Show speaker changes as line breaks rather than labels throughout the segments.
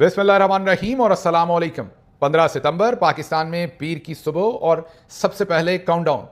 बिस्मिल्लाहिर्रहमानिर्रहीम और अस्सलाम वालेकुम। 15 सितंबर पाकिस्तान में पीर की सुबह और सबसे पहले काउंटडाउन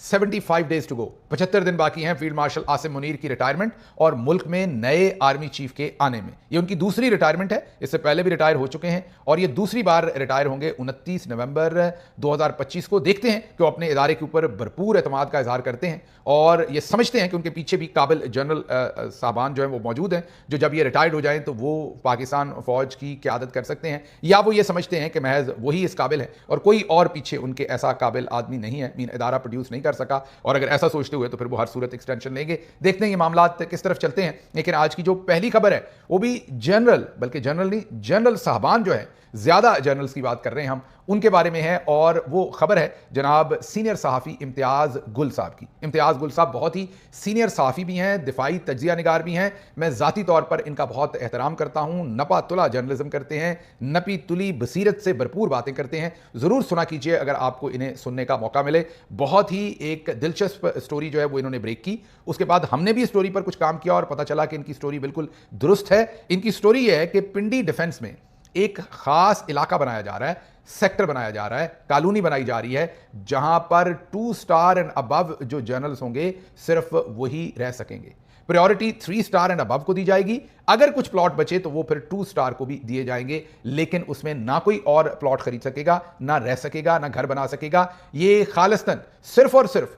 75 डेज टू गो। 75 दिन बाकी हैं फील्ड मार्शल आसिम मुनीर की रिटायरमेंट और मुल्क में नए आर्मी चीफ के आने में। ये उनकी दूसरी रिटायरमेंट है, इससे पहले भी रिटायर हो चुके हैं और ये दूसरी बार रिटायर होंगे 29 नवंबर 2025 को। देखते हैं कि वो अपने इदारे के ऊपर भरपूर एतमाद का इजहार करते हैं और ये समझते हैं कि उनके पीछे भी काबिल जनरल साहबान जो हैं वो मौजूद हैं, जो जब ये रिटायर्ड हो जाएं तो वो पाकिस्तान फौज की क़यादत कर सकते हैं, या वो ये समझते हैं कि महज वही इस काबिल है और कोई और पीछे उनके ऐसा काबिल आदमी नहीं है, इदारा प्रोड्यूस नहीं कर सका। और अगर ऐसा सोचते हुए तो फिर वो हर सूरत एक्सटेंशन लेंगे। देखते हैं ये मामला किस तरफ चलते हैं। लेकिन आज की जो पहली खबर है वो भी जनरल, बल्कि जनरल नहीं, जनरल साहबान जो है, ज्यादा जनरल्स की बात कर रहे हैं हम, उनके बारे में है। और वो खबर है जनाब सीनियर सहाफ़ी इम्तियाज़ गुल साहब की। इम्तियाज़ गुल साहब बहुत ही सीनियर सहाफ़ी भी हैं, दिफाई तज्जिया निगार भी हैं। मैं ज़ाती तौर पर इनका बहुत एहतराम करता हूँ। नपा तुला जर्नलिज्म करते हैं, नपी तुली बसीरत से भरपूर बातें करते हैं। ज़रूर सुना कीजिए अगर आपको इन्हें सुनने का मौका मिले। बहुत ही एक दिलचस्प स्टोरी जो है वो इन्होंने ब्रेक की। उसके बाद हमने भी स्टोरी पर कुछ काम किया और पता चला कि इनकी स्टोरी बिल्कुल दुरुस्त है। इनकी स्टोरी ये है कि पिंडी डिफेंस में एक खास इलाका बनाया जा रहा है, सेक्टर बनाया जा रहा है, कॉलोनी बनाई जा रही है, जहां पर 2 स्टार एंड अबव जो जनरल्स होंगे सिर्फ वही रह सकेंगे। प्रायोरिटी 3 स्टार एंड अबव को दी जाएगी। अगर कुछ प्लॉट बचे तो वो फिर 2 स्टार को भी दिए जाएंगे, लेकिन उसमें ना कोई और प्लॉट खरीद सकेगा, ना रह सकेगा, ना घर बना सकेगा। ये खालिस्तन सिर्फ और सिर्फ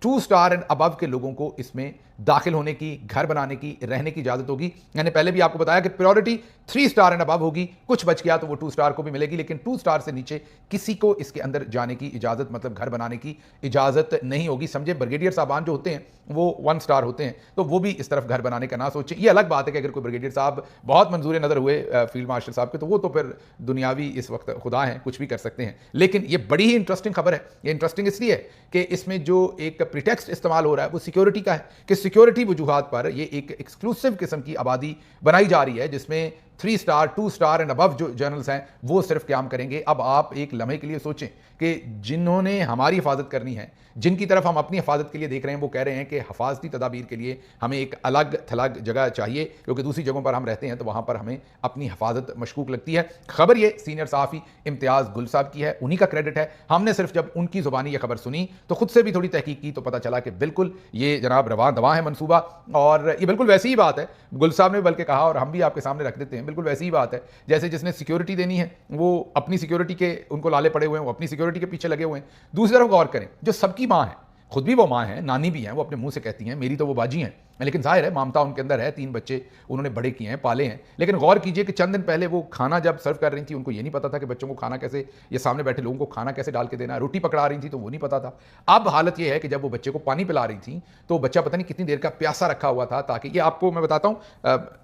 2 स्टार एंड अबव के लोगों को इसमें दाखिल होने की, घर बनाने की, रहने की इजाजत होगी। मैंने पहले भी आपको बताया कि प्रायोरिटी 3 स्टार एंड अबव होगी। कुछ बच गया तो वो 2 स्टार को भी मिलेगी, लेकिन 2 स्टार से नीचे किसी को इसके अंदर जाने की इजाजत, मतलब घर बनाने की इजाजत नहीं होगी। समझे, ब्रिगेडियर साहबान जो होते हैं वो 1 स्टार होते हैं, तो वो भी इस तरफ घर बनाने का ना सोचे। ये अलग बात है कि अगर कोई ब्रिगेडियर साहब बहुत मंजूर नजर हुए फील्ड मार्शल साहब के, तो वो तो फिर दुनियावी इस वक्त खुदा हैं, कुछ भी कर सकते हैं। लेकिन ये बड़ी ही इंटरेस्टिंग खबर है। ये इंटरेस्टिंग इसलिए है कि इसमें जो एक प्रिटेक्स्ट इस्तेमाल हो रहा है वो सिक्योरिटी का है, कि सिक्योरिटी वजूहात पर ये एक एक्सक्लूसिव किस्म की आबादी बनाई जा रही है, जिसमें 3 स्टार 2 स्टार एंड अबव जो जनरल्स हैं वो सिर्फ क्याम करेंगे। अब आप एक लम्हे के लिए सोचें कि जिन्होंने हमारी हिफाजत करनी है, जिनकी तरफ हम अपनी हिफाजत के लिए देख रहे हैं, वो कह रहे हैं कि हिफाजती तदाबीर के लिए हमें एक अलग थलग जगह चाहिए, क्योंकि दूसरी जगहों पर हम रहते हैं तो वहाँ पर हमें अपनी हिफाजत मशकूक लगती है। खबर ये सीनियर सहाफ़ी इम्तियाज़ गुल साहब की है, उन्हीं का क्रेडिट है। हमने सिर्फ जब उनकी ज़ुबानी ये खबर सुनी तो खुद से भी थोड़ी तहकीक की, तो पता चला कि बिल्कुल ये जनाब रवां दवा है मनसूबा, और ये बिल्कुल वैसी ही बात है। गुल साहब ने बल्कि कहा, और हम भी आपके सामने रख देते हैं, बिल्कुल वैसी ही बात है जैसे जिसने सिक्योरिटी देनी है वो अपनी सिक्योरिटी के, उनको लाले पड़े हुए हैं, वो अपनी सिक्योरिटी के पीछे लगे हुए हैं। दूसरी तरफ गौर करें, जो सबकी माँ है, खुद भी वो माँ है, नानी भी हैं, वो अपने मुंह से कहती हैं मेरी तो वो बाजी हैं, लेकिन जाहिर है ममता उनके अंदर है। 3 बच्चे उन्होंने बड़े किए हैं, पाले हैं। लेकिन गौर कीजिए कि चंद दिन पहले वो खाना जब सर्व कर रही थी, उनको ये नहीं पता था कि बच्चों को खाना कैसे, ये सामने बैठे लोगों को खाना कैसे डाल के देना है। रोटी पकड़ा रही थी तो वो नहीं पता था। अब हालत ये है कि जब वो बच्चे को पानी पिला रही थी तो बच्चा पता नहीं कितनी देर का प्यासा रखा हुआ था, ताकि ये आपको मैं बताता हूँ,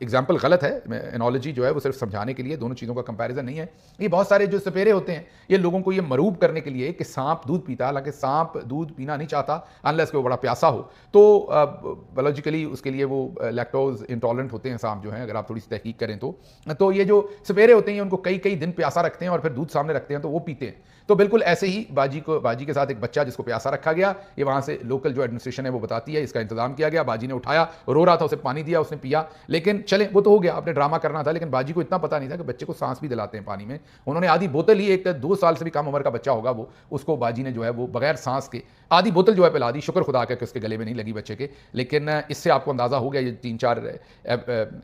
एग्जाम्पल गलत है, एनोलॉजी जो है वो सिर्फ समझाने के लिए, दोनों चीज़ों का कंपेरिजन नहीं है। ये बहुत सारे जो सपेरे होते हैं ये लोगों को ये मरूब करने के लिए कि सांप दूध पीता, हालांकि सांप दूध पीना नहीं चाहता अनलेस कि वो बड़ा प्यासा हो। तो बायोलॉजिकली उसके लिए वो लैक्टोज इंटॉलरेंट होते हैं सांप जो हैं, अगर आप थोड़ी सी तहकीक करें तो ये जो सपेरे होते हैं उनको कई कई दिन प्यासा रखते हैं और फिर दूध सामने रखते हैं तो वो पीते हैं। तो बिल्कुल ऐसे ही बाजी के साथ एक बच्चा जिसको प्यासा रखा गया, ये वहाँ से लोकल जो एडमिनिस्ट्रेशन है वो बताती है, इसका इंतजाम किया गया। बाजी ने उठाया, रो रहा था, उसे पानी दिया, उसने पिया। लेकिन चले वो तो हो गया, आपने ड्रामा करना था, लेकिन बाजी को इतना पता नहीं था कि बच्चे को सांस भी दिलाते हैं पानी में। उन्होंने आधी बोतल ही, एक 2 साल से भी कम उम्र का बच्चा होगा वो, उसको बाजी ने जो है वो बगैर सांस के आधी बोतल जो है पिला दी। शुक्र खुदा का कि उसके गले में नहीं लगी बच्चे के। लेकिन इससे आपको अंदाज़ा हो गया, ये 3-4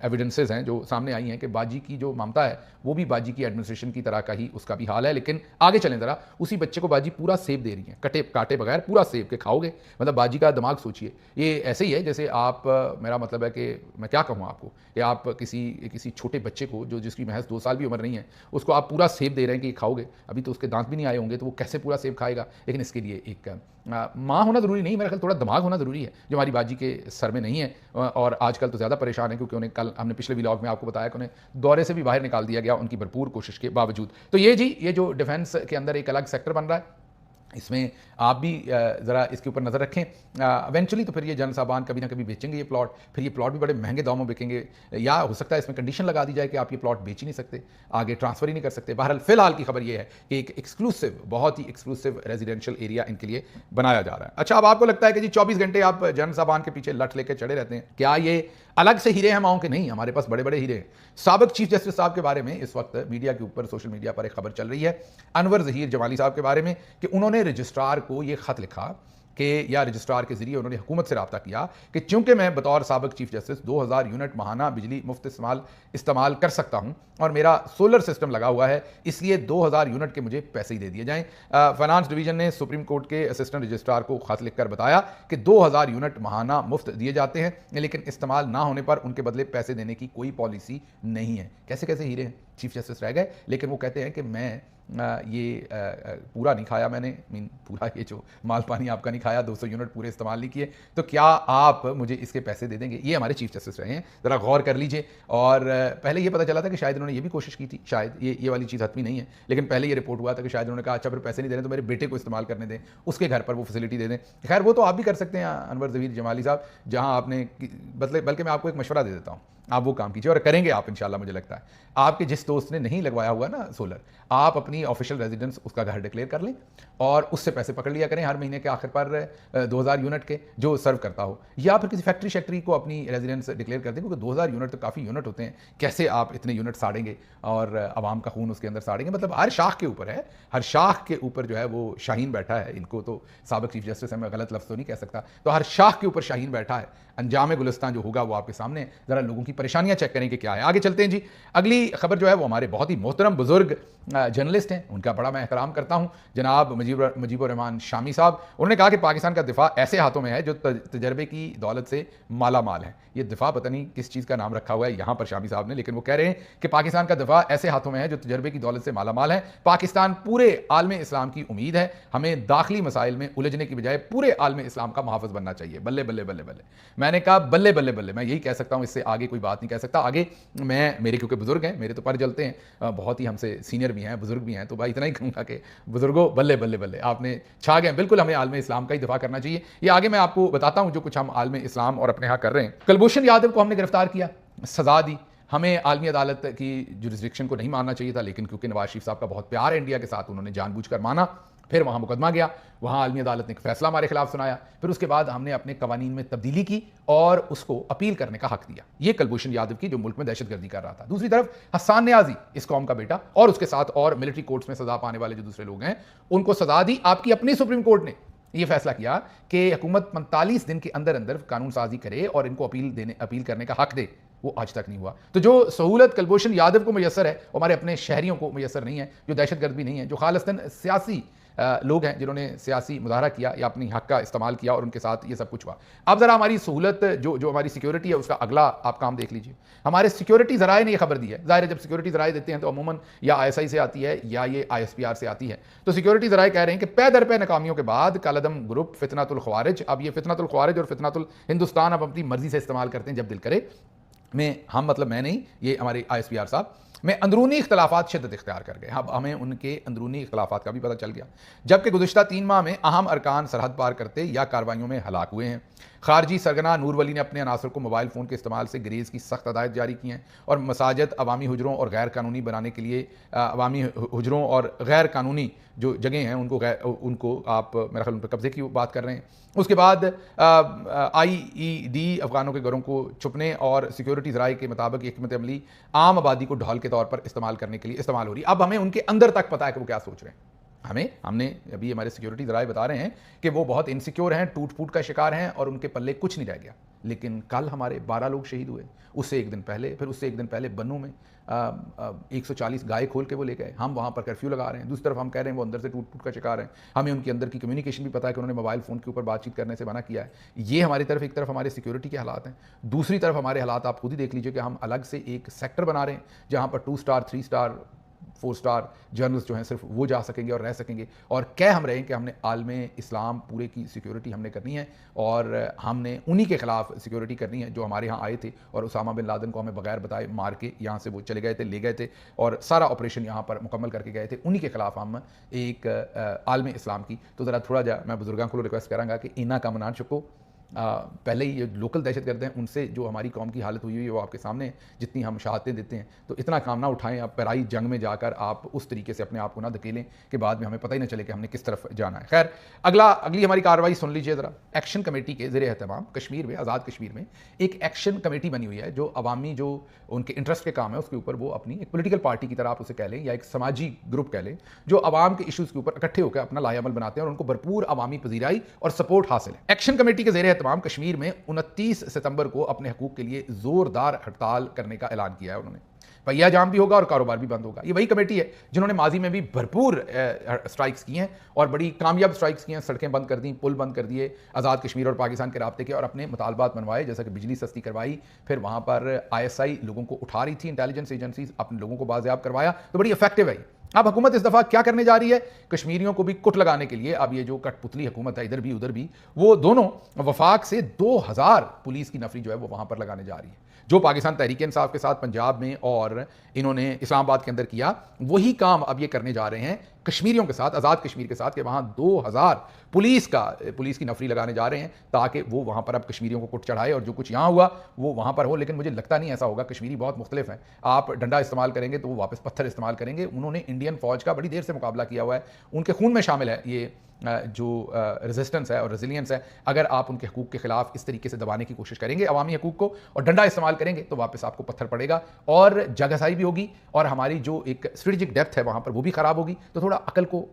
एविडेंसेस हैं जो सामने आई हैं कि बाजी की जो ममता है वो भी बाजी की एडमिनिस्ट्रेशन की तरह का ही उसका भी हाल है। लेकिन आगे चलें ज़रा, उसी बच्चे को बाजी पूरा सेब दे रही है, काटे बगैर पूरा सेब के खाओगे। मतलब बाजी का दिमाग सोचिए, ये ऐसे ही है जैसे आप, मेरा मतलब है कि मैं क्या कहूँ आपको, कि आप किसी छोटे बच्चे को जिसकी महज 2 साल भी उम्र नहीं है, उसको आप पूरा सेब दे रहे हैं कि खाओगे। अभी तो उसके दांत भी नहीं आए होंगे तो वो कैसे पूरा सेब खाएगा। लेकिन इसके लिए एक माँ होना ज़रूरी नहीं, मेरा ख्याल थोड़ा दिमाग होना ज़रूरी है, जो हमारी बाजी के सर में नहीं है। और आजकल तो ज़्यादा परेशान है, क्योंकि उन्हें कल हमने पिछले व्लॉग में आपको बताया कि उन्हें दौरे से भी बाहर निकाल दिया गया उनकी भरपूर कोशिश के बावजूद। तो ये जो डिफेंस के अंदर एक अलग सेक्टर बन रहा है, اس میں آپ بھی ذرا اس کے اوپر نظر رکھیں. ایونچولی تو پھر یہ جنرل صاحبان کبھی نہ کبھی بیچیں گے یہ پلاٹ, پھر یہ پلاٹ بھی بڑے مہنگے داموں بکیں گے, یا ہو سکتا ہے اس میں کنڈیشن لگا دی جائے کہ آپ یہ پلاٹ بیچ ہی نہیں سکتے, آگے ٹرانسفر ہی نہیں کر سکتے. بہرحال فی الحال کی خبر یہ ہے کہ ایک ایکسکلوسو, بہت ہی ایکسکلوسو ریزیڈینشیل ایریا ان کے لیے بنایا جا رہا ہے. اچھا, اب آپ کو لگتا ہے کہ جی 24 گھنٹے آپ جنرل صاحبان کے پیچھے لٹ لے کے چڑھے رہتے ہیں, کیا یہ الگ سے ہیرے ہیں ماؤں کے؟ نہیں, ہمارے پاس بڑے بڑے ہیرے ہیں. سابق چیف جسٹس صاحب کے بارے میں اس وقت میڈیا کے اوپر, سوشل میڈیا پر ایک خبر چل رہی ہے انور ظہیر جمالی صاحب کے بارے میں, کہ انہوں نے رجسٹرار کو یہ خط لکھا کہ, یا رجسٹرار کے ذریعے انہوں نے حکومت سے رابطہ کیا کہ چونکہ میں بطور سابق چیف جسٹس 2000 یونٹ ماہانہ بجلی مفت استعمال کر سکتا ہوں اور میرا سولر سسٹم لگا ہوا ہے, اس لیے 2000 یونٹ کے مجھے پیسے ہی دے دیے جائیں. فائنانس ڈویژن نے سپریم کورٹ کے اسسٹنٹ رجسٹرار کو خط لکھ کر بتایا کہ 2000 یونٹ ماہانہ مفت دیے جاتے ہیں, لیکن استعمال نہ ہونے پر ان کے بدلے پیسے دینے کی کوئی پالیسی نہیں ہے. کیسے کیسے ہیرے ہیں, چیف جسٹس رہ گئے, لیکن وہ کہتے ہیں کہ میں یہ پورا نہیں کھایا میں نے, پورا یہ جو مال پانی آپ کا نہیں کھایا, 200 یونٹ پورے استعمال نہیں کیے, تو کیا آپ مجھے اس کے پیسے دے دیں گے؟ یہ ہمارے چیف جسٹس رہے ہیں, ذرا غور کر لیجئے. اور پہلے یہ پتہ چلا تھا کہ شاید انہوں نے یہ بھی کوشش کی تھی, شاید یہ والی چیز حتمی نہیں ہے, لیکن پہلے یہ رپورٹ ہوا تھا کہ شاید انہوں نے کہا اچھا پھر پیسے نہیں دے رہے تو میرے بیٹے کو استعمال کرنے دیں, اس کے گھر پر وہ فیسلٹی دے دیں. خیر وہ تو آپ بھی کر سکتے ہیں انور ظہیر جمالی صاحب, جہاں آپ نے, بلکہ میں آپ کو ایک مشورہ دے دیتا ہوں, آپ وہ کام کیجیے اور کریں گے آپ انشاءاللہ. مجھے لگتا ہے آپ کے جس دوست نے نہیں لگوایا ہوا نا سولر, آپ اپنی آفیشیل ریزیڈنس اس کا گھر ڈکلیئر کر لیں اور اس سے پیسے پکڑ لیا کریں ہر مہینے کے آخر پر 2000 یونٹ کے جو سرو کرتا ہو, یا پھر کسی فیکٹری شیکٹری کو اپنی ریزیڈنس ڈکلیئر کر دیں, کیونکہ 2000 یونٹ تو کافی یونٹ ہوتے ہیں, کیسے آپ اتنے یونٹ ساڑیں گے اور عوام کا خون اس کے اندر ساڑیں گے. مطلب ہر شاخ کے اوپر ہے, ہر شاخ کے اوپر جو ہے وہ شاہین بیٹھا ہے. ان کو تو سابق چیف جسٹس ہے, میں غلط لفظ تو نہیں کہہ سکتا, تو ہر شاخ کے اوپر شاہین بیٹھا ہے. انجام گلستان جو ہوگا وہ آپ کے سامنے, ذرا لوگوں کی پریشانیاں چیک کریں کہ کیا ہے. آگے چلتے ہیں جی. اگلی خبر جو ہے وہ ہمارے بہت ہی محترم بزرگ جرنلسٹ ہیں, ان کا بڑا میں احترام کرتا ہوں, جناب مجیب الرحمان شامی صاحب. انہوں نے کہا کہ پاکستان کا دفاع ایسے ہاتھوں میں ہے جو تجربے کی دولت سے مالا مال ہے. یہ دفاع پتہ نہیں کس چیز کا نام رکھا ہوا ہے یہاں پر شامی صاحب نے, لیکن وہ کہہ رہے ہیں کہ پاکستان کا دفاع ایسے ہاتھوں میں ہے جو تجربے کی دولت سے مالا مال ہے. پاکستان پورے عالم اسلام کی امید ہے, ہمیں داخلی مسائل میں الجھنے کی بجائے پورے عالم اسلام کا محافظ بننا چاہیے. بلے بلے بلے بلے, میں نے کہا بلے بلے بلے, میں یہی کہہ سکتا ہوں, اس سے آگے کوئی بات نہیں کہہ سکتا. آگے میں, میرے کیونکہ بزرگ ہیں, میرے تو پر جلتے ہیں, بہت ہی ہم سے سینئر بھی ہیں, بزرگ بھی ہیں, تو بھائی اتنا ہی کہوں گا کہ بزرگوں بلے بلے بلے, آپ نے چھا گئے. بالکل ہمیں عالم اسلام کا ہی دفاع کرنا چاہیے. یہ آگے میں آپ کو بتاتا ہوں جو کچھ ہم عالم اسلام اور اپنے ہاں کر رہے ہیں. کلبھوشن یادو کو ہم نے گرفتار کیا, سزا دی, ہمیں عالمی عدالت کی جورسڈکشن کو نہیں ماننا چاہیے تھا, لیکن کیونکہ نواز شریف صاحب کا بہت پیار ہے انڈیا کے ساتھ, انہوں نے جان بوجھ کر مانا. پھر وہاں مقدمہ گیا, وہاں عالمی عدالت نے ایک فیصلہ ہمارے خلاف سنایا, پھر اس کے بعد ہم نے اپنے قوانین میں تبدیلی کی اور اس کو اپیل کرنے کا حق دیا. یہ کلبھوشن یادو کی جو ملک میں دہشت گردی کر رہا تھا. دوسری طرف حسان نیازی, اس قوم کا بیٹا, اور اس کے ساتھ اور ملٹری کورٹس میں سزا پانے والے جو دوسرے لوگ ہیں, ان کو سزا دی. آپ کی اپنی سپریم کورٹ نے یہ فیصلہ کیا کہ حکومت 45 دن کے اندر اندر قانون سازی کرے اور ان کو اپیل کرنے کا حق دے. وہ آج تک نہیں ہوا. تو جو سہولت کلبھوشن یادو کو میسر ہے وہ ہمارے اپنے شہریوں کو میسر نہیں ہے, جو دہشت گرد بھی نہیں ہے, جو خالصتاً سیاسی لوگ ہیں جنہوں نے سیاسی مظاہرہ کیا یا اپنی حق کا استعمال کیا اور ان کے ساتھ یہ سب کچھ ہوا. اب ذرا ہماری سہولت جو ہماری سیکیورٹی ہے اس کا اگلا آپ کام دیکھ لیجئے. ہمارے سیکیورٹی ذرائع نے یہ خبر دی ہے, ظاہر ہے جب سیکیورٹی ذرائع دیتے ہیں تو عموماً یا ISI سے آتی ہے یا یہ ISPR سے آتی ہے. تو سیکیورٹی ذرائع کہہ رہے ہیں کہ پے در پے ناکامیوں کے بعد کالعدم گروپ فتنۃ الخوارج, اب یہ فتنۃ الخوارج اور فتنۃ الہندوستان اب اپنی مرضی سے استعمال کرتے ہیں جب دل کرے. مطلب میں نہیں, یہ ہمارے ISPR صاحب میں اندرونی اختلافات شدت اختیار کر گئے. اب ہمیں ان کے اندرونی اختلافات کا بھی پتہ چل گیا, جبکہ گزشتہ 3 ماہ میں اہم ارکان سرحد پار کرتے یا کارروائیوں میں ہلاک ہوئے ہیں. خارجی سرگنا نور ولی نے اپنے عناصر کو موبائل فون کے استعمال سے گریز کی سخت ہدایت جاری کی ہیں, اور مساجد عوامی حجروں اور غیر قانونی بنانے کے لیے عوامی حجروں اور غیر قانونی جو جگہیں ہیں ان کو آپ میرا خیال ان پر قبضے کی بات کر رہے ہیں. اس کے بعد IED افغانوں کے گھروں کو چھپنے اور سیکیورٹی ذرائع کے مطابق یہ حکمت عملی عام آبادی کو ڈھال کے طور پر استعمال کرنے کے لیے استعمال ہو رہی ہے. اب ہمیں ان کے اندر تک پتہ ہے کہ وہ کیا سوچ رہے ہیں. ہم نے ابھی ہمارے سیکیورٹی ذرائع بتا رہے ہیں کہ وہ بہت انسیکیور ہیں, ٹوٹ پھوٹ کا شکار ہیں اور ان کے پلے کچھ نہیں رہ گیا. لیکن کل ہمارے 12 لوگ شہید ہوئے, اس سے ایک دن پہلے, پھر اس سے ایک دن پہلے بنوں میں 140 گائے کھول کے وہ لے گئے. ہم وہاں پر کرفیو لگا رہے ہیں, دوسری طرف ہم کہہ رہے ہیں وہ اندر سے ٹوٹ پھوٹ کا شکار ہیں. ہمیں ان کے اندر کی کمیونیکیشن بھی پتہ ہے کہ انہوں نے موبائل فون کے اوپر بات چیت کرنے سے منع کیا ہے. یہ ہماری طرف ایک طرف ہمارے سیکیورٹی کے حالات ہیں, دوسری طرف ہمارے حالات آپ خود ہی دیکھ لیجئے کہ ہم الگ سے ایک سیکٹر بنا رہے ہیں جہاں پر 2 اسٹار 3 اسٹار 4 स्टार जर्नलिस्ट जो हैं सिर्फ वो जा सकेंगे और रह सकेंगे, और कह हम रहे हैं कि हमने आलम इस्लाम पूरे की सिक्योरिटी हमने करनी है और हमने उन्हीं के खिलाफ सिक्योरिटी करनी है जो हमारे यहाँ आए थे और उसामा बिन लादेन को हमें बगैर बताए मार के यहाँ से वो चले गए थे, ले गए थे और सारा ऑपरेशन यहाँ पर मुकम्मल करके गए थे। उन्हीं के खिलाफ हम एक आलम इस्लाम की तो ज़रा थोड़ा जा मैं बुजुर्गों को रिक्वेस्ट करांगा कि इना का मना चुको। पहले ही ये लोकल दहशत गर्द हैं, उनसे जो हमारी कौम की हालत हुई हुई है वो आपके सामने है, जितनी हम शहादतें देते हैं, तो इतना काम ना उठाएं। आप पैराई जंग में जाकर आप उस तरीके से अपने आप को ना धकेलें कि बाद में हमें पता ही ना चले कि हमने किस तरफ जाना है। खैर, अगली हमारी कार्रवाई सुन लीजिए ज़रा। एक्शन कमेटी के ज़ेर एहतमाम कश्मीर में, आज़ाद कश्मीर में एक एक्शन कमेटी बनी हुई है जो अवामी जो उनके इंटरेस्ट के काम है उसके ऊपर वो अपनी एक पोलिटिकल पार्टी की तरह आप उसे कह लें या एक समाजी ग्रुप कह लें, जो अवाम के इशूज़ के ऊपर इकट्ठे होकर अपना लाहेअमल बनाते हैं और उनको भरपूर अवामी पजीराई और सपोर्ट हासिल है। एक्शन कमेटी के ज़ेर एहतमाम कश्मीर में 29 सितंबर को अपने हकूक के लिए जोरदार हड़ताल करने का ऐलान किया है उन्होंने। पहिया जाम भी होगा और कारोबार भी बंद होगा। ये वही कमेटी है जिन्होंने माजी में भी भरपूर स्ट्राइक्स की हैं और बड़ी कामयाब स्ट्राइक्स की हैं, सड़कें बंद कर दी, पुल बंद कर दिए, आज़ाद कश्मीर और पाकिस्तान के राब्ते के, और अपने मुतालबात मनवाए, जैसा कि बिजली सस्ती करवाई, फिर वहाँ पर ISI लोगों को उठा रही थी, इंटेलिजेंस एजेंसीज अपने लोगों को बाज़याब करवाया, तो बड़ी इफेक्टिव है। अब हुकूमत इस दफ़ा क्या करने जा रही है? कश्मीरियों को भी कुट लगाने के लिए अब ये जो कठपुतली हुकूमत है इधर भी उधर भी, वो दोनों वफाक से 2000 पुलिस की नफरी जो है वो वहाँ पर लगाने जा रही है। जो पाकिस्तान तहरीक इंसाफ के साथ पंजाब में और इन्होंने इस्लामाबाद के अंदर किया, वही काम अब ये करने जा रहे हैं कश्मीरियों के साथ, आज़ाद कश्मीर के साथ, कि वहाँ 2000 पुलिस की नफरी लगाने जा रहे हैं ताकि वो वहाँ पर अब कश्मीरियों को कुट चढ़ाए और जो कुछ यहाँ हुआ वो वहाँ पर हो। लेकिन मुझे लगता नहीं ऐसा होगा। कश्मीरी बहुत मुख्तलिफ हैं। आप डंडा इस्तेमाल करेंगे तो वो वापस पत्थर इस्तेमाल करेंगे। उन्होंने इंडियन फौज का बड़ी देर से मुकाबला किया हुआ है, उनके खून में शामिल है ये जो रेजिस्टेंस है और रेजिलियंस है। अगर आप उनके हकूक़ के खिलाफ इस तरीके से दबाने की कोशिश करेंगे अवामी हकूक़ को और डंडा इस्तेमाल करेंगे तो वापस आपको पत्थर पड़ेगा और जगहसाई भी होगी और हमारी जो एक स्ट्रेटेजिक डेप्थ है वहाँ पर वो भी ख़राब होगी। तो थोड़ा अकल को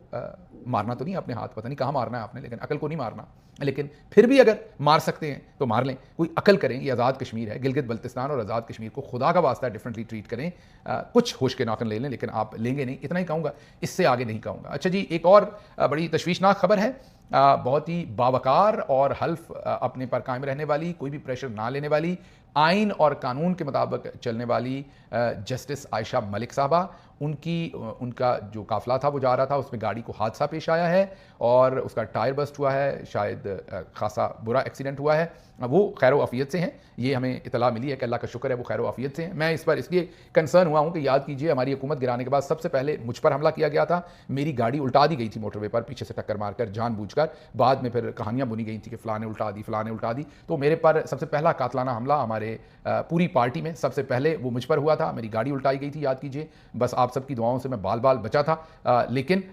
मारना तो नहीं अपने हाथ, पता नहीं कहाँ मारना है आपने, लेकिन अकल को नहीं मारना। लेकिन फिर भी अगर मार सकते हैं तो मार लें, कोई अकल करें। ये आज़ाद कश्मीर है, गिलगित बल्तिस्तान और आज़ाद कश्मीर को खुदा का वास्ता डिफरेंटली ट्रीट करें। कुछ होश के नाखन ले लें, लेकिन आप लेंगे नहीं, इतना ही कहूँगा, इससे आगे नहीं कहूँगा। अच्छा जी, एक और बड़ी तशवीशनाक खबर है। बहुत ही बावकार और हल्फ अपने पर कायम रहने वाली, कोई भी प्रेशर ना लेने वाली, आइन और कानून के मुताबिक चलने वाली जस्टिस आयशा मलिक साहबा, उनका जो काफ़िला था वो जा रहा था, उसमें गाड़ी को हादसा पेश आया है और उसका टायर बस्ट हुआ है, शायद खासा बुरा एक्सीडेंट हुआ है। वो खैर आफियत से हैं, ये हमें इतला मिली है कि अल्लाह का शुक्र है वो खैर आफियत से हैं। मैं इस पर इसलिए कंसर्न हुआ हूँ कि याद कीजिए हमारी हुकूमत गिराने के बाद सबसे पहले मुझ पर हमला किया गया था। मेरी गाड़ी उल्टा दी गई थी मोटरवे पर, पीछे से टक्कर मारकर जानबूझकर। बाद में फिर कहानियाँ बुनी गई थी कि फ़लाँ ने उल्टा दी। तो मेरे पर सबसे पहला कातलाना हमला हमारे पूरी पार्टी में सबसे पहले वो मुझ पर हुआ था। मेरी गाड़ी उल्टाई गई थी, याद कीजिए। बस आप सबकी दुआओं से मैं बाल बाल बचा था। लेकिन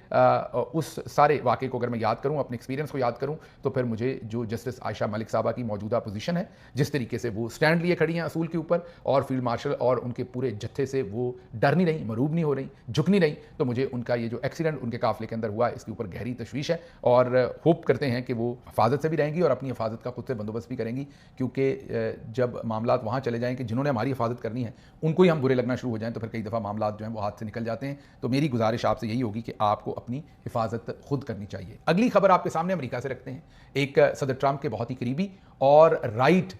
उस सारे वाक़े को अगर मैं याद करूँ, अपने एक्सपीरियंस को याद करूँ, तो फिर मुझे जो जस्टिस आयशा मलिक साहबा की मौजूदा पोजीशन है, जिस तरीके से वो स्टैंड लिए खड़ी हैं असूल के ऊपर और फील्ड मार्शल और उनके पूरे जत्थे से वो डर नहीं रही, मरूब नहीं हो रही, झुक नहीं रही, तो मुझे उनका ये जो एक्सीडेंट उनके काफ़िले के अंदर हुआ है इसके ऊपर गहरी तशवीश है। और होप करते हैं कि वो हिफाजत से भी रहेंगी और अपनी हिफाजत का खुद से बंदोबस्त भी करेंगी, क्योंकि जब मामला वहाँ चले जाएँ कि जिन्होंने हमारी हिफाजत करनी है उनको ही हम बुरे लगना शुरू हो जाएँ तो फिर कई दफ़ा मामला जो हैं वो हाथ से निकल जाते हैं। तो मेरी गुजारिश आपसे यही होगी कि आपको अपनी हिफाजत खुद करनी चाहिए। अगली खबर आपके सामने अमेरिका से रखते हैं। एक सदर ट्रंप के बहुत ही करीबी और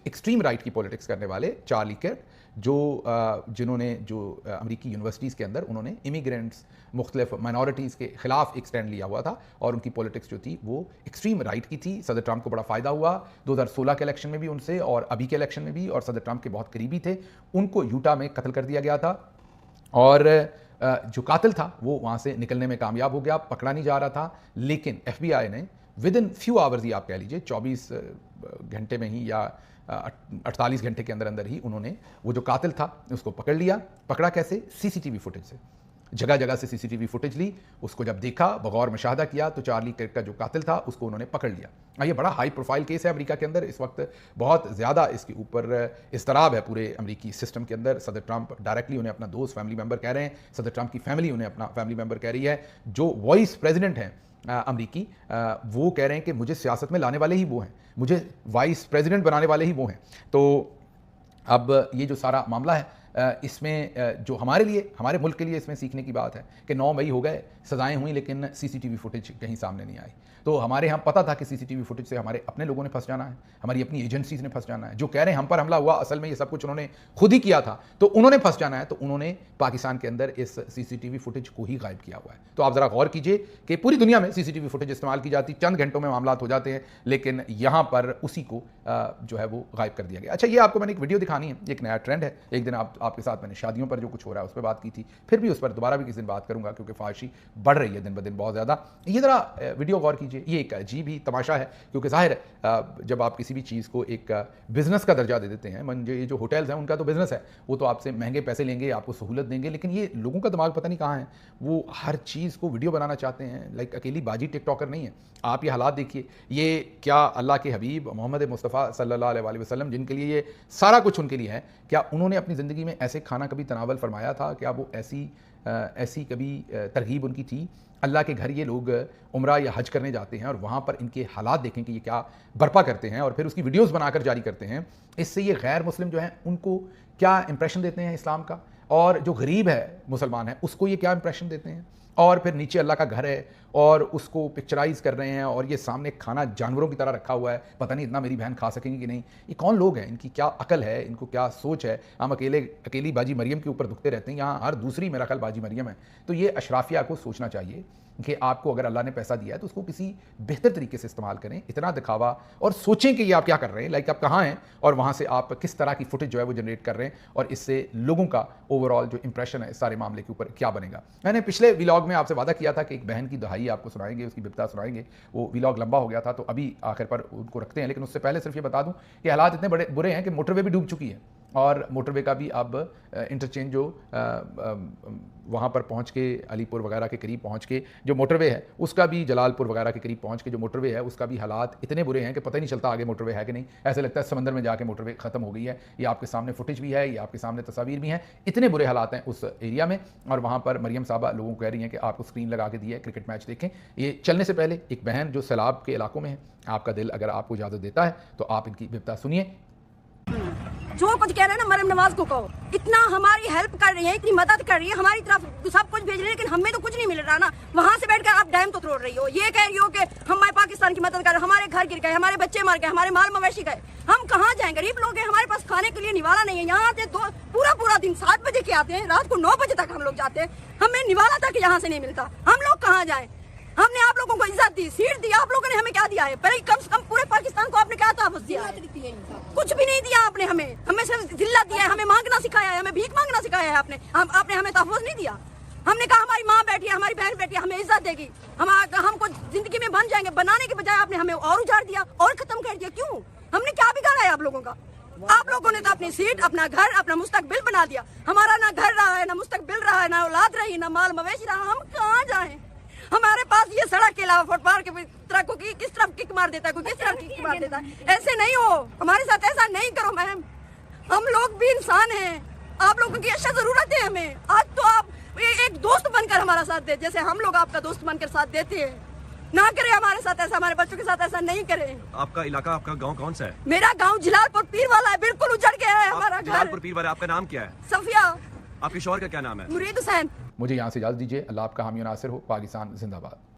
एक्सट्रीम राइट की पॉलिटिक्स करने वाले चार्ली किर्क, जिन्होंने अमेरिकी यूनिवर्सिटीज़ के अंदर उन्होंने इमिग्रेंट्स, मुख्तलिफ माइनॉरिटीज़ के ख़िलाफ़ एक स्टैंड लिया हुआ था और उनकी पॉलिटिक्स जो थी वो एक्सट्रीम राइट की थी। सदर ट्रंप को बड़ा फ़ायदा हुआ 2016 के इलेक्शन में भी उनसे और अभी के इलेक्शन में भी, और सदर ट्रंप के बहुत करीबी थे। उनको यूटा में कत्ल कर दिया गया था और जो कातिल था वो वहाँ से निकलने में कामयाब हो गया, पकड़ा नहीं जा रहा था। लेकिन FBI ने विद इन फ्यू आवर्स ही आप कह लीजिए 24 घंटे में ही या 48 घंटे के अंदर अंदर ही उन्होंने वो जो कातिल था उसको पकड़ लिया। पकड़ा कैसे? CCTV फुटेज से, जगह जगह से CCTV फुटेज ली, उसको जब देखा, बगौर मुशाहदा किया तो चार्ली किर्क का जो कातिल था उसको उन्होंने पकड़ लिया। ये बड़ा हाई प्रोफाइल केस है अमेरिका के अंदर इस वक्त, बहुत ज़्यादा इसके ऊपर इस्तराब है पूरे अमेरिकी सिस्टम के अंदर। सदर ट्रंप डायरेक्टली उन्हें अपना दोस्त, फैमिली मेम्बर कह रहे हैं, सदर ट्रंप की फैमिली उन्हें अपना फैमिली मेम्बर कह रही है। जो वाइस प्रेसिडेंट हैं अमरीकी, वो कह रहे हैं कि मुझे सियासत में लाने वाले ही वो हैं, मुझे वाइस प्रेसिडेंट बनाने वाले ही वो हैं। तो अब ये जो सारा मामला है اس میں جو ہمارے لیے, ہمارے ملک کے لیے اس میں سیکھنے کی بات ہے کہ 9 مئی ہو گئے, سزائیں ہوئیں, لیکن سی سی ٹی وی فوٹیج کہیں سامنے نہیں آئی. تو ہمارے یہاں پتہ تھا کہ سی سی ٹی وی فوٹیج سے ہمارے اپنے لوگوں نے پھنس جانا ہے, ہماری اپنی ایجنسیز نے پھنس جانا ہے. جو کہہ رہے ہیں ہم پر حملہ ہوا, اصل میں یہ سب کچھ انہوں نے خود ہی کیا تھا, تو انہوں نے پھنس جانا ہے. تو انہوں نے پاکستان کے اندر اس سی سی ٹی وی فوٹیج کو ہی غائب کیا ہوا ہے. تو آپ ذرا غور کیجئے کہ پوری دنیا میں سی سی ٹی وی فوٹیج استعمال کی جاتی, چند گھنٹوں میں معاملات ہو جاتے ہیں, لیکن یہاں پر اسی کو جو ہے وہ غائب کر دیا گیا. اچھا, یہ آپ کو میں نے ایک ویڈیو دکھانی ہے, ایک نیا ٹرینڈ ہے. ایک دن آپ کے ساتھ میں نے شادیوں پر جو کچھ ہو رہا ہے اس پہ بات کی تھی, پھر بھی اس پر دوبارہ بھی کسی دن بات کروں گا, کیونکہ فحاشی بڑھ رہی ہے دن بدن بہت زیادہ. یہ ذرا ویڈیو غور کیجئے. یہ ایک عجیب ہی تماشا ہے, کیونکہ ظاہر ہے جب آپ کسی بھی چیز کو ایک بزنس کا درجہ دے دیتے ہیں, یہ جو ہوٹلز ہیں ان کا تو بزنس ہے, وہ تو آپ سے مہنگے پیسے لیں گے, آپ کو سہولت دیں گے, لیکن یہ لوگوں کا دماغ پتہ نہیں کہاں ہے, وہ ہر چیز کو ویڈیو بنانا چاہتے ہیں. لائک اکیلی باجی ٹک ٹاکر نہیں ہے. آپ یہ حالات دیکھیے, یہ کیا اللہ کے حبیب محمد مصطفیٰ صلی اللہ علیہ وسلم, جن کے لیے یہ سارا کچھ ان کے لیے ہے, کیا انہوں نے اپنی زندگی میں ایسے کھانا کبھی تناول فرمایا تھا؟ کیا وہ ایسی کبھی ترغیب ان کی تھی؟ اللہ کے گھر یہ لوگ عمرہ یا حج کرنے جاتے ہیں اور وہاں پر ان کے حالات دیکھیں کہ یہ کیا برپا کرتے ہیں, اور پھر اس کی ویڈیوز بنا کر جاری کرتے ہیں. اس سے یہ غیر مسلم جو ہیں ان کو کیا امپریشن دیتے ہیں اسلام کا, اور جو غریب ہے مسلمان ہے اس کو یہ کیا امپریشن دیتے ہیں. اور پھر نیچے اللہ کا گھر ہے اور اس کو پکچرائز کر رہے ہیں, اور یہ سامنے کھانا جانوروں کی طرح رکھا ہوا ہے, پتہ نہیں اتنا میری بہن کھا سکیں گی کہ نہیں. یہ کون لوگ ہیں, ان کی کیا عقل ہے, ان کو کیا سوچ ہے. ہم اکیلی باجی مریم کے اوپر دکھتے رہتے ہیں, یہاں ہر دوسری میرا خیال باجی مریم ہے. تو یہ اشرافیہ کو سوچنا چاہیے کہ آپ کو اگر اللہ نے پیسہ دیا ہے تو اس کو کسی بہتر طریقے سے استعمال کریں. اتنا دکھاوا, اور سوچیں کہ یہ آپ کیا کر رہے ہیں, لائک آپ کہاں ہیں اور وہاں سے آپ کس طرح کی فوٹیج جو ہے وہ جنریٹ کر رہے ہیں, اور اس سے لوگوں کا اوور آل جو امپریشن ہے اس سارے معاملے کے اوپر کیا بنے گا. میں نے پچھلے ویلاگ میں آپ سے وعدہ کیا تھا کہ ایک بہن کی دہائی آپ کو سنائیں گے, اس کی بپتا سنائیں گے. وہ ویلاگ لمبا ہو گیا تھا تو ابھی آخر پر ان کو رکھتے ہیں, لیکن اس سے پہلے صرف یہ بتا دوں کہ حالات اتنے برے ہیں کہ موٹر وے بھی ڈوب چکی ہے, اور موٹر وے کا بھی اب انٹرچینج جو وہاں پر پہنچ کے علی پور وغیرہ کے قریب پہنچ کے جو موٹر وے ہے اس کا بھی, جلال پور وغیرہ کے قریب پہنچ کے جو موٹر وے ہے اس کا بھی حالات اتنے برے ہیں کہ پتہ نہیں چلتا آگے موٹر وے ہے کہ نہیں. ایسے لگتا ہے سمندر میں جا کے موٹر وے ختم ہو گئی ہے. یہ آپ کے سامنے فوٹیج بھی ہے, یہ آپ کے سامنے تصاویر بھی ہیں. اتنے برے حالات ہیں اس ایریا میں, اور وہاں پر مریم صاحبہ لوگوں کو کہہ رہی ہیں کہ آپ کو اسکرین لگا کے دی ہے, کرکٹ میچ دیکھیں. یہ چلنے سے پہلے ایک بہن جو سیلاب کے علاقوں میں ہے, آپ کا دل اگر آپ کو اجازت دیتا ہے تو آپ ان کی بپتا سنیے.
جو کچھ کہہ رہے ہیں نا مریم نواز کو کہو, اتنا ہماری ہیلپ کر رہی ہے, اتنی مدد کر رہی ہے, ہماری طرف سب کچھ بھیج رہی ہے, لیکن ہمیں تو کچھ نہیں مل رہا نا. وہاں سے بیٹھ کر آپ ڈیم تو توڑ رہی ہو, یہ کہہ رہی ہو کہ ہمارے پاکستان کی مدد کر رہے ہیں, ہمارے گھر گر گئے, ہمارے بچے مر گئے, ہمارے مال مویشی گئے, ہم کہاں جائیں؟ غریب لوگ ہیں, ہمارے پاس کھانے کے لیے نوالا نہیں ہے. یہاں آتے پورا دن 7 بجے کے آتے ہیں, رات کو 9 بجے تک ہم لوگ جاتے ہیں, ہمیں نوالا تک یہاں سے نہیں ملتا. ہم لوگ کہاں جائیں؟ ہم نے آپ لوگوں کو عزت دی, سیٹ دی, آپ لوگوں نے ہمیں کیا دیا ہے؟ پہلے کم سے کم پورے پاکستان کو آپ نے کیا تحفظ دیا ہے؟ کچھ بھی نہیں دیا آپ نے ہمیں صرف ذلت دیا ہے, ہمیں مانگنا سکھایا ہے, ہمیں بھیک مانگنا سکھایا ہے آپ نے ہمیں تحفظ نہیں دیا. ہم نے کہا ہماری ماں بیٹھی ہے, ہماری بہن بیٹھی ہے, ہمیں عزت دے گی, ہم کو زندگی میں بن جائیں گے. بنانے کے بجائے آپ نے ہمیں اور اجاڑ دیا اور ختم کر دیا. کیوں؟ ہم نے کیا بگاڑا ہے آپ لوگوں کا؟ آپ لوگوں نے تو اپنی سیٹ, اپنا گھر, اپنا مستقبل بنا دیا. ہمارا نہ گھر رہا ہے, نہ مستقبل رہا ہے, نہ اولاد رہی, نہ مال مویشی رہا. ہم کہاں جائیں؟ ہمارے پاس یہ سڑک کے علاوہ فٹ پاتھ کے طرح کو کس طرف کک مار دیتا ہے, کوئی کس طرف کک مار دیتا ہے. ایسے نہیں ہو, ہمارے ساتھ ایسا نہیں کرو میم. ہم لوگ بھی انسان ہیں, آپ لوگوں کی اشد ضرورت ہے ہمیں. آج تو آپ ایک دوست بن کر ہمارا ساتھ دے, جیسے ہم لوگ آپ کا دوست بن کر ساتھ دیتے ہیں. نہ کرے ہمارے ساتھ ایسا, ہمارے بچوں کے ساتھ ایسا نہیں کرے.
آپ کا علاقہ, آپ کا گاؤں کون سا ہے؟
میرا گاؤں جلال پور پیر والا ہے, بالکل اجڑ گیا ہے ہمارا گھر.
جلال پور پیر والا. آپ کا نام کیا ہے؟
صفیہ.
آپ کے شوہر کا کیا نام ہے؟
مرید حسین.
مجھے یہاں سے اجازت دیجیے. اللہ آپ کا حامی و ناصر ہو. پاکستان زندہ باد.